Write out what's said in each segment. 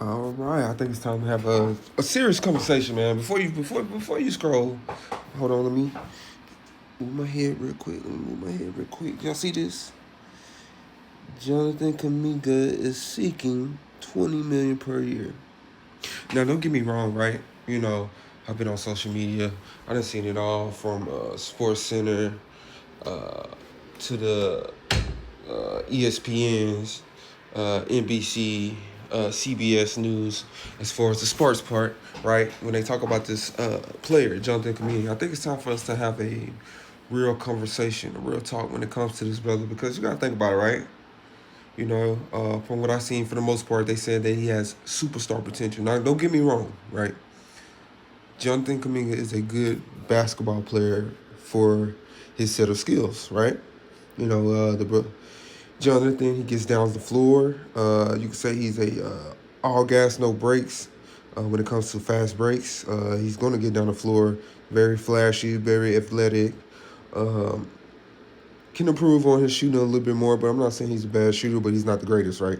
All right, I think it's time to have a serious conversation, man. Before you scroll, hold on, let me move my head real quick. Y'all see this? Jonathan Kuminga is seeking 20 million per year. Now, don't get me wrong, right? I've been on social media. I done seen it all from Sports Center uh, to the ESPNs, NBC, CBS News, as far as the sports part, right? When they talk about this player, Jonathan Kuminga, I think it's time for us to have a real conversation, a real talk when it comes to this brother, because you got to think about it, right? From what I've seen, for the most part, they said that he has superstar potential. Now, don't get me wrong, right? Jonathan Kuminga is a good basketball player for his set of skills, right? Jonathan, he gets down the floor. You can say he's a all gas, no brakes when it comes to fast breaks. He's going to get down the floor, very flashy, very athletic. Um, can improve on his shooting a little bit more, but I'm not saying he's a bad shooter, but he's not the greatest, right?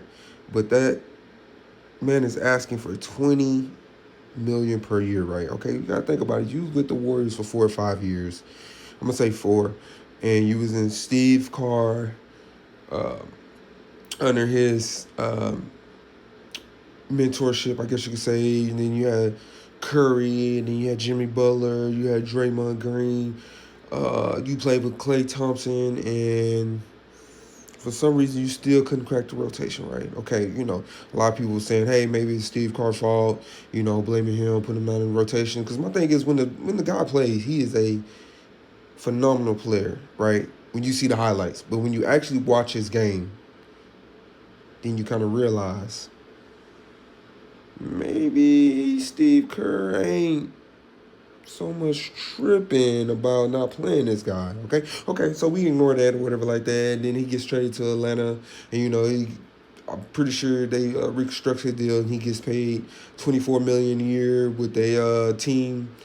But that man is asking for 20 million per year, right? Okay, you gotta think about it. You was with the Warriors for 4 or 5 years. I'm gonna say four, and you was in Steve Kerr uh, under his mentorship, I guess you could say. And then you had Curry, and then you had Jimmy Butler, you had Draymond Green. You played with Klay Thompson, and for some reason you still couldn't crack the rotation, right? Okay, a lot of people were saying, hey, maybe it's Steve Kerr's fault, blaming him, putting him out in rotation. Because my thing is, when the guy plays, he is a phenomenal player, right? When you see the highlights. But when you actually watch his game, then you kind of realize maybe Steve Kerr ain't so much tripping about not playing this guy. Okay. So we ignore that or whatever like that. And then he gets traded to Atlanta, and I'm pretty sure they restructured the deal, and he gets paid 24 million a year with a team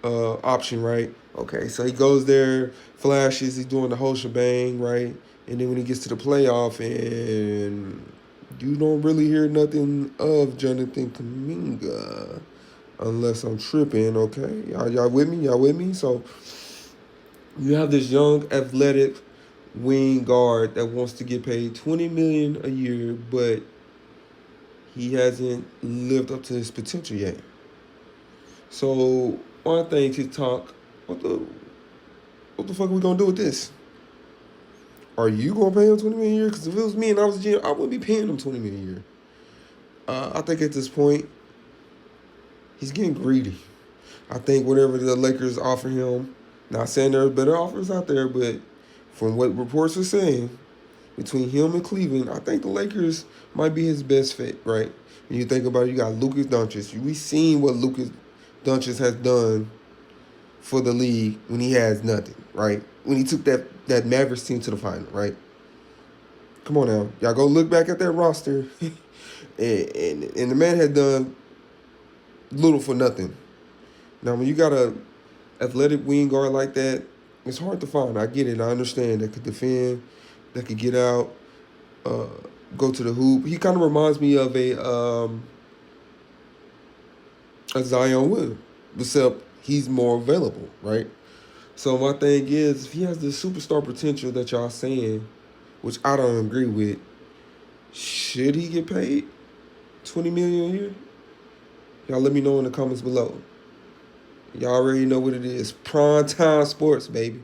option, right? Okay, so he goes there, flashes, he's doing the whole shebang, right? And then when he gets to the playoff, and you don't really hear nothing of Jonathan Kuminga unless I'm tripping, okay? Y'all with me? Y'all with me? So you have this young, athletic wing guard that wants to get paid 20 million a year, but he hasn't lived up to his potential yet. So one thing to talk, what the fuck are we gonna do with this? Are you gonna pay him 20 million a year? Because if it was me and I was a GM, I wouldn't be paying him 20 million a year. I think at this point, he's getting greedy. I think whatever the Lakers offer him, not saying there are better offers out there, but from what reports are saying, between him and Cleveland, I think the Lakers might be his best fit, right? When you think about it, you got Lucas Doncic. We seen what Lucas Doncic has done for the league when he has nothing, right? When he took that Mavericks team to the final, right? Come on now, y'all go look back at that roster, and the man had done little for nothing. Now, when you got a athletic wing guard like that, it's hard to find. I get it. I understand that could defend, that could get out, uh, go to the hoop. He kind of reminds me of a Zion Williams, except he's more available, right? So my thing is, if he has the superstar potential that y'all saying, which I don't agree with, should he get paid 20 million a year? Y'all let me know in the comments below. Y'all already know what it is. Prime time sports, baby.